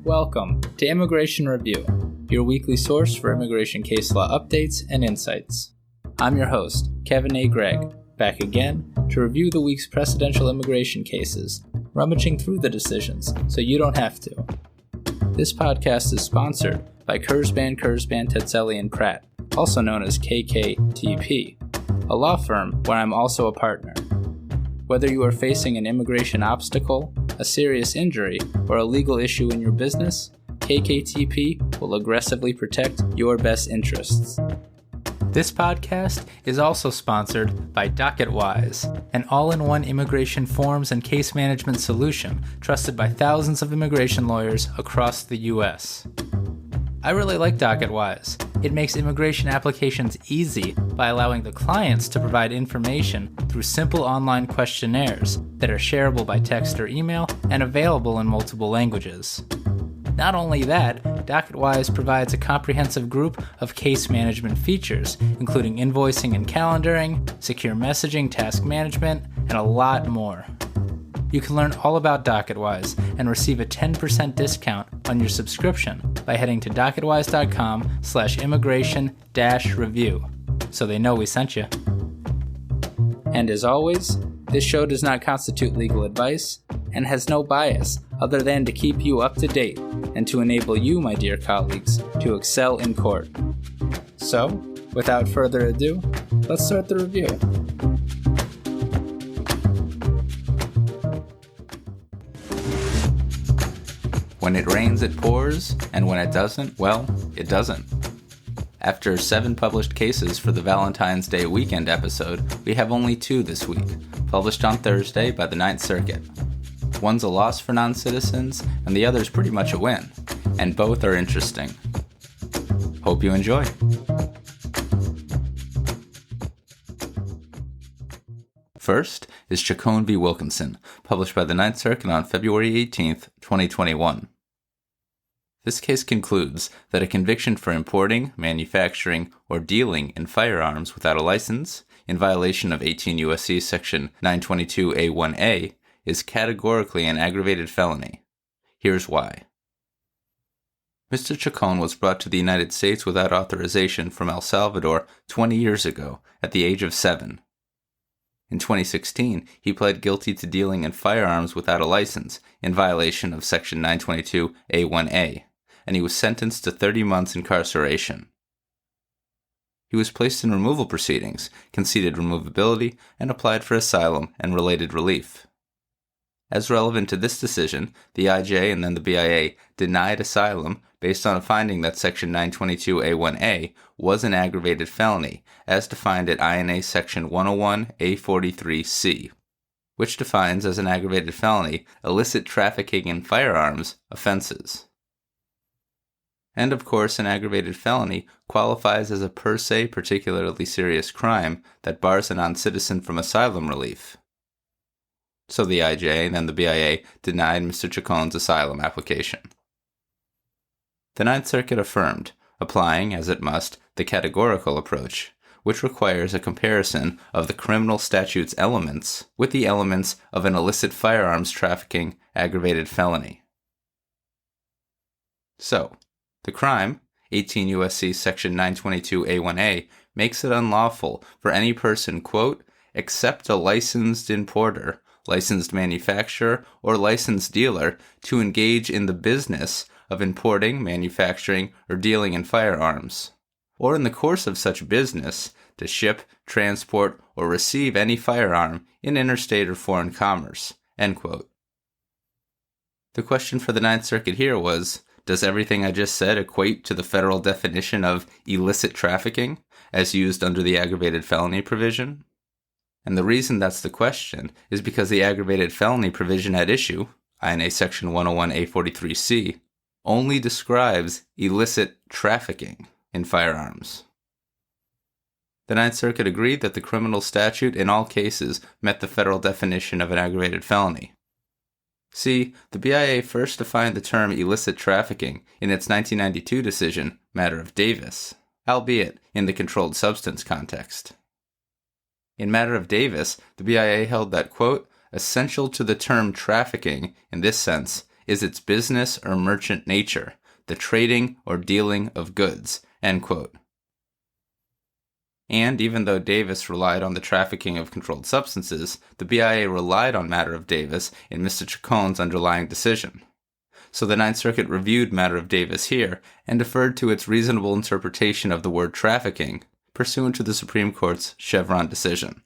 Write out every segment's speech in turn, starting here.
Welcome to Immigration Review, your weekly source for immigration case law updates and insights. I'm your host, Kevin A. Gregg, back again to review the week's precedential immigration cases, rummaging through the decisions so you don't have to. This podcast is sponsored by Kurzban, Tetzeli, and Pratt, also known as KKTP, a law firm where I'm also a partner. Whether you are facing an immigration obstacle, a serious injury, or a legal issue in your business, KKTP will aggressively protect your best interests. This podcast is also sponsored by Docketwise, an all-in-one immigration forms and case management solution trusted by thousands of immigration lawyers across the U.S. I really like Docketwise. It makes immigration applications easy by allowing the clients to provide information through simple online questionnaires that are shareable by text or email and available in multiple languages. Not only that, Docketwise provides a comprehensive group of case management features, including invoicing and calendaring, secure messaging, task management, and a lot more. You can learn all about Docketwise and receive a 10% discount on your subscription by heading to docketwise.com/immigration-review, so they know we sent you. And as always, this show does not constitute legal advice and has no bias other than to keep you up to date and to enable you, my dear colleagues, to excel in court. So, without further ado, let's start the review. When it rains, it pours, and when it doesn't, well, it doesn't. After 7 published cases for the Valentine's Day weekend episode, we have only 2 this week, published on Thursday by the Ninth Circuit. One's a loss for non-citizens, and the other's pretty much a win, and both are interesting. Hope you enjoy. First is Chacon v. Wilkinson, published by the Ninth Circuit on February 18th, 2021. This case concludes that a conviction for importing, manufacturing, or dealing in firearms without a license, in violation of 18 U.S.C. Section 922A1A, is categorically an aggravated felony. Here's why. Mr. Chacon was brought to the United States without authorization from El Salvador 20 years ago, at the age of 7. In 2016, he pled guilty to dealing in firearms without a license, in violation of Section 922A1A, and he was sentenced to 30 months incarceration. He was placed in removal proceedings, conceded removability, and applied for asylum and related relief. As relevant to this decision, the IJ and then the BIA denied asylum based on a finding that Section 922A1A was an aggravated felony, as defined at INA Section 101A43C, which defines as an aggravated felony illicit trafficking in firearms offenses. And of course, an aggravated felony qualifies as a per se particularly serious crime that bars a non-citizen from asylum relief. So the IJ and then the BIA denied Mr. Chacon's asylum application. The Ninth Circuit affirmed, applying, as it must, the categorical approach, which requires a comparison of the criminal statute's elements with the elements of an illicit firearms trafficking aggravated felony. So, the crime, 18 U.S.C. Section 922A1A, makes it unlawful for any person, quote, except a licensed importer, licensed manufacturer, or licensed dealer to engage in the business of importing, manufacturing, or dealing in firearms, or in the course of such business to ship, transport, or receive any firearm in interstate or foreign commerce, end quote. The question for the Ninth Circuit here was, does everything I just said equate to the federal definition of illicit trafficking, as used under the aggravated felony provision? And the reason that's the question is because the aggravated felony provision at issue, INA Section 101A43C, only describes illicit trafficking in firearms. The Ninth Circuit agreed that the criminal statute in all cases met the federal definition of an aggravated felony. See, the BIA first defined the term illicit trafficking in its 1992 decision, Matter of Davis, albeit in the controlled substance context. In Matter of Davis, the BIA held that, quote, essential to the term trafficking, in this sense, is its business or merchant nature, the trading or dealing of goods, end quote. And even though Davis relied on the trafficking of controlled substances, the BIA relied on matter of Davis in Mr. Chacon's underlying decision. So the Ninth Circuit reviewed matter of Davis here and deferred to its reasonable interpretation of the word trafficking, pursuant to the Supreme Court's Chevron decision.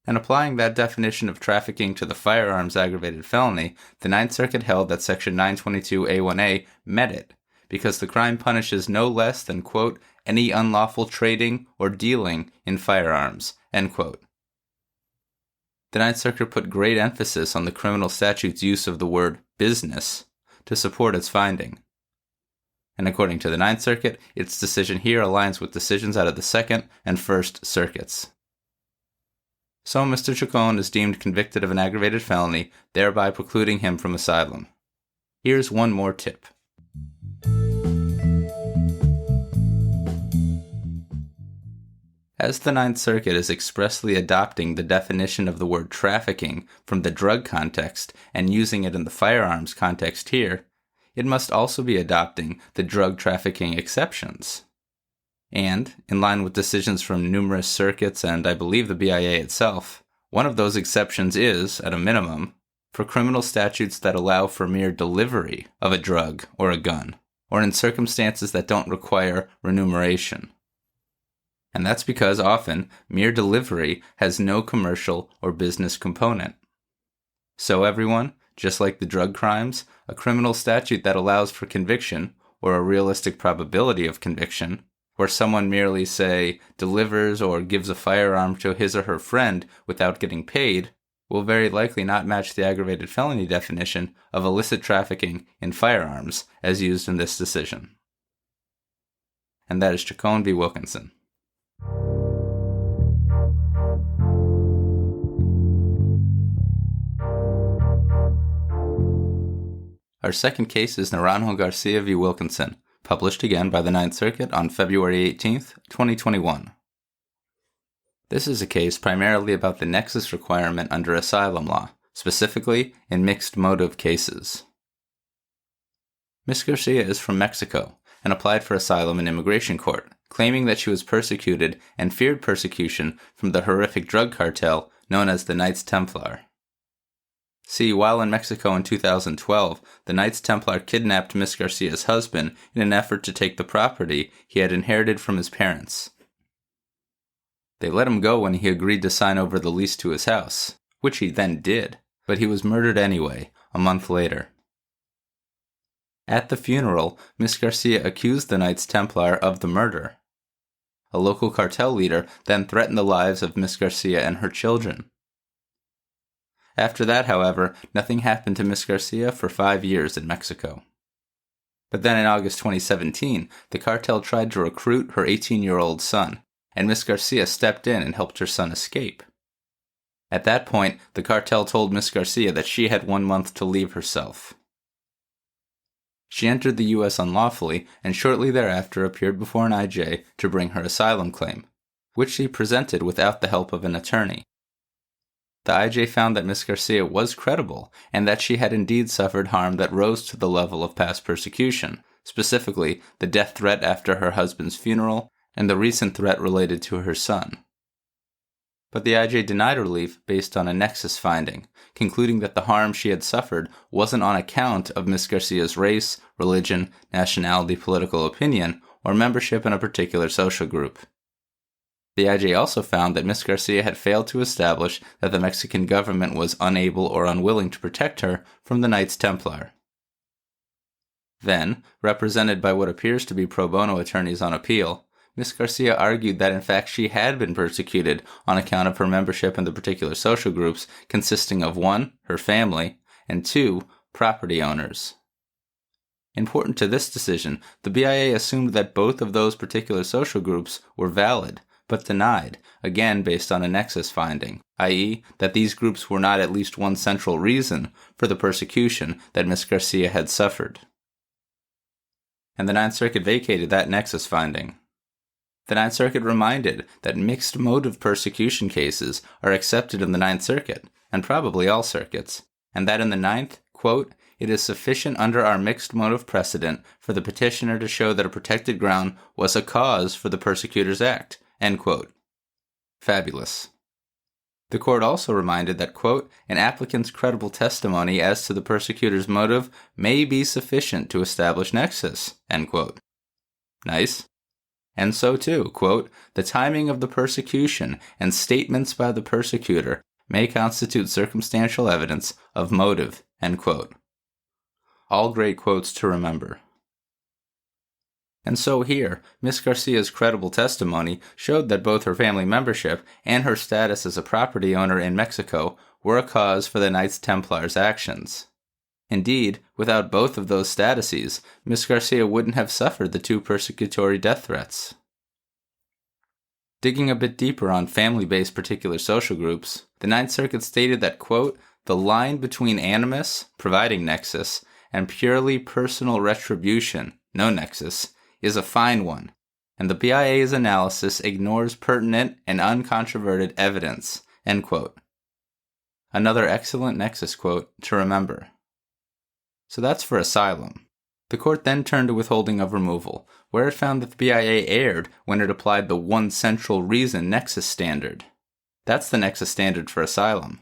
And applying that definition of trafficking to the firearms aggravated felony, the Ninth Circuit held that Section 922A1A met it, because the crime punishes no less than, quote, any unlawful trading or dealing in firearms, end quote. The Ninth Circuit put great emphasis on the criminal statute's use of the word business to support its finding. And according to the Ninth Circuit, its decision here aligns with decisions out of the Second and First Circuits. So Mr. Chacon is deemed convicted of an aggravated felony, thereby precluding him from asylum. Here's one more tip. As the Ninth Circuit is expressly adopting the definition of the word trafficking from the drug context and using it in the firearms context here, it must also be adopting the drug trafficking exceptions. And, in line with decisions from numerous circuits and I believe the BIA itself, one of those exceptions is, at a minimum, for criminal statutes that allow for mere delivery of a drug or a gun, or in circumstances that don't require remuneration. And that's because often, mere delivery has no commercial or business component. So everyone, just like the drug crimes, a criminal statute that allows for conviction, or a realistic probability of conviction, where someone merely, say, delivers or gives a firearm to his or her friend without getting paid, will very likely not match the aggravated felony definition of illicit trafficking in firearms as used in this decision. And that is Chacon v. Wilkinson. Our second case is Naranjo Garcia v. Wilkinson, published again by the Ninth Circuit on February 18, 2021. This is a case primarily about the nexus requirement under asylum law, specifically in mixed motive cases. Ms. Garcia is from Mexico and applied for asylum in immigration court, claiming that she was persecuted and feared persecution from the horrific drug cartel known as the Knights Templar. See, while in Mexico in 2012, the Knights Templar kidnapped Ms. Garcia's husband in an effort to take the property he had inherited from his parents. They let him go when he agreed to sign over the lease to his house, which he then did, but he was murdered anyway, a month later. At the funeral, Ms. Garcia accused the Knights Templar of the murder. A local cartel leader then threatened the lives of Ms. Garcia and her children. After that, however, nothing happened to Ms. Garcia for 5 years in Mexico. But then in August 2017, the cartel tried to recruit her 18-year-old son, and Ms. Garcia stepped in and helped her son escape. At that point, the cartel told Ms. Garcia that she had 1 month to leave herself. She entered the U.S. unlawfully and shortly thereafter appeared before an IJ to bring her asylum claim, which she presented without the help of an attorney. The IJ found that Ms. Garcia was credible and that she had indeed suffered harm that rose to the level of past persecution, specifically the death threat after her husband's funeral and the recent threat related to her son. But the IJ denied relief based on a nexus finding, concluding that the harm she had suffered wasn't on account of Ms. Garcia's race, religion, nationality, political opinion, or membership in a particular social group. The IJ also found that Ms. Garcia had failed to establish that the Mexican government was unable or unwilling to protect her from the Knights Templar. Then, represented by what appears to be pro bono attorneys on appeal, Ms. Garcia argued that in fact she had been persecuted on account of her membership in the particular social groups consisting of 1, her family, and 2, property owners. Important to this decision, the BIA assumed that both of those particular social groups were valid, but denied, again based on a nexus finding, i.e., that these groups were not at least one central reason for the persecution that Ms. Garcia had suffered. And the Ninth Circuit vacated that nexus finding. The Ninth Circuit reminded that mixed motive persecution cases are accepted in the Ninth Circuit, and probably all circuits, and that in the Ninth, quote, "It is sufficient under our mixed motive precedent for the petitioner to show that a protected ground was a cause for the persecutor's act," end quote. Fabulous. The court also reminded that, quote, "An applicant's credible testimony as to the persecutor's motive may be sufficient to establish nexus," end quote. Nice. And so too, quote, "The timing of the persecution and statements by the persecutor may constitute circumstantial evidence of motive," end quote. All great quotes to remember. And so here, Miss Garcia's credible testimony showed that both her family membership and her status as a property owner in Mexico were a cause for the Knights Templar's actions. Indeed, without both of those statuses, Miss Garcia wouldn't have suffered the 2 persecutory death threats. Digging a bit deeper on family-based particular social groups, the Ninth Circuit stated that, quote, "The line between animus, providing nexus, and purely personal retribution, no nexus, is a fine one, and the BIA's analysis ignores pertinent and uncontroverted evidence," end quote. Another excellent nexus quote to remember. So that's for asylum. The court then turned to withholding of removal, where it found that the BIA erred when it applied the one central reason nexus standard. That's the nexus standard for asylum.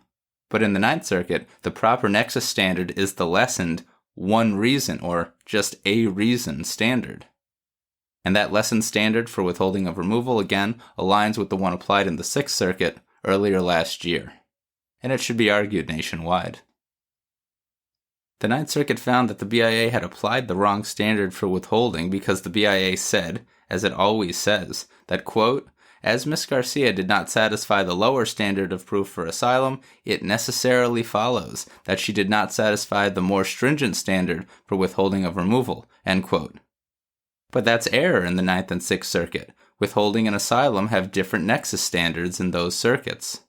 But in the Ninth Circuit, the proper nexus standard is the lessened one reason or just a reason standard. And that lessened standard for withholding of removal again aligns with the one applied in the Sixth Circuit earlier last year. And it should be argued nationwide. The Ninth Circuit found that the BIA had applied the wrong standard for withholding because the BIA said, as it always says, that, quote, "As Ms. Garcia did not satisfy the lower standard of proof for asylum, it necessarily follows that she did not satisfy the more stringent standard for withholding of removal," end quote. But that's error in the Ninth and Sixth Circuit. Withholding and asylum have different nexus standards in those circuits.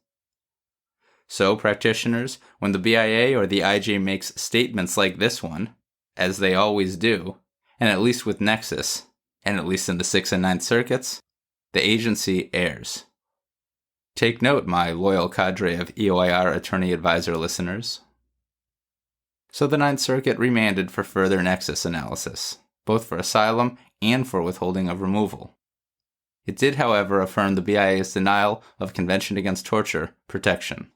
So, practitioners, when the BIA or the IJ makes statements like this one, as they always do, and at least with nexus, and at least in the Sixth and Ninth Circuits, the agency errs. Take note, my loyal cadre of EOIR attorney advisor listeners. So the Ninth Circuit remanded for further nexus analysis, both for asylum and for withholding of removal. It did, however, affirm the BIA's denial of Convention Against Torture protection.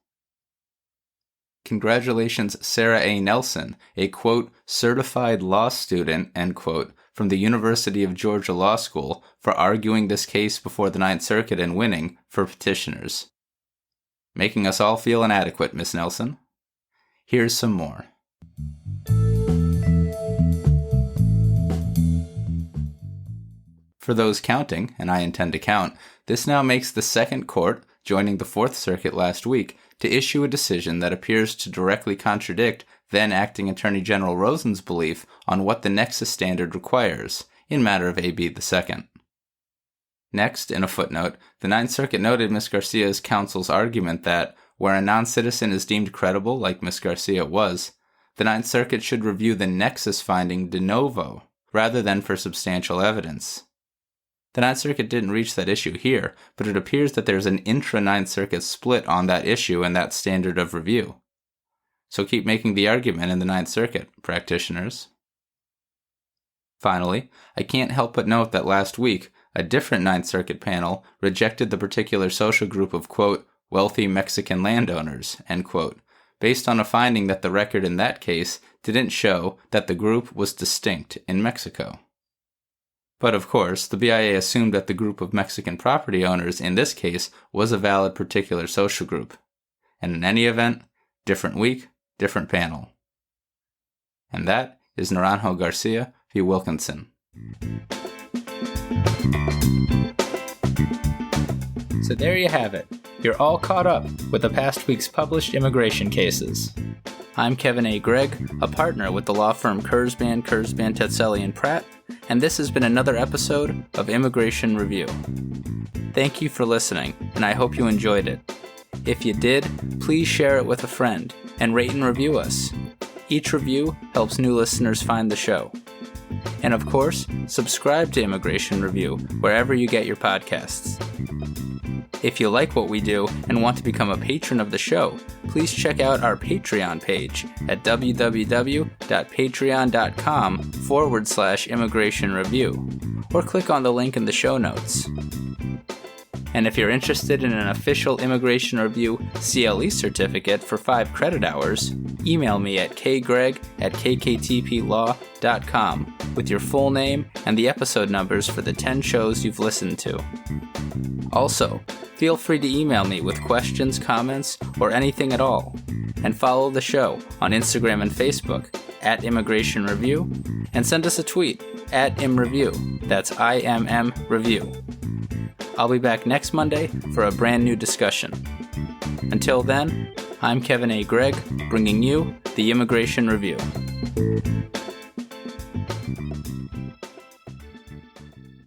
Congratulations, Sarah A. Nelson, a, quote, "certified law student," end quote, from the University of Georgia Law School for arguing this case before the Ninth Circuit and winning for petitioners. Making us all feel inadequate, Miss Nelson. Here's some more. For those counting, and I intend to count, this now makes the second court, joining the Fourth Circuit last week, to issue a decision that appears to directly contradict then-acting Attorney General Rosen's belief on what the nexus standard requires in matter of AB II. Next, in a footnote, the Ninth Circuit noted Ms. Garcia's counsel's argument that, where a non-citizen is deemed credible, like Ms. Garcia was, the Ninth Circuit should review the nexus finding de novo, rather than for substantial evidence. The Ninth Circuit didn't reach that issue here, but it appears that there's an intra-Ninth Circuit split on that issue and that standard of review. So keep making the argument in the Ninth Circuit, practitioners. Finally, I can't help but note that last week, a different Ninth Circuit panel rejected the particular social group of, quote, "wealthy Mexican landowners," end quote, based on a finding that the record in that case didn't show that the group was distinct in Mexico. But of course, the BIA assumed that the group of Mexican property owners in this case was a valid particular social group. And in any event, different week, different panel. And that is Naranjo Garcia v. Wilkinson. So there you have it. You're all caught up with the past week's published immigration cases. I'm Kevin A. Gregg, a partner with the law firm Kurzban, Tetzeli, and Pratt, and this has been another episode of Immigration Review. Thank you for listening, and I hope you enjoyed it. If you did, please share it with a friend, and rate and review us. Each review helps new listeners find the show. And of course, subscribe to Immigration Review wherever you get your podcasts. If you like what we do and want to become a patron of the show, please check out our Patreon page at www.patreon.com/Immigration Review, or click on the link in the show notes. And if you're interested in an official Immigration Review CLE certificate for 5 credit hours, email me at kgreg@kktplaw.com with your full name and the episode numbers for the 10 shows you've listened to. Also, feel free to email me with questions, comments, or anything at all. And follow the show on Instagram and Facebook at Immigration Review, and send us a tweet at ImReview. That's IMM Review. I'll be back next Monday for a brand new discussion. Until then, I'm Kevin A. Gregg, bringing you the Immigration Review.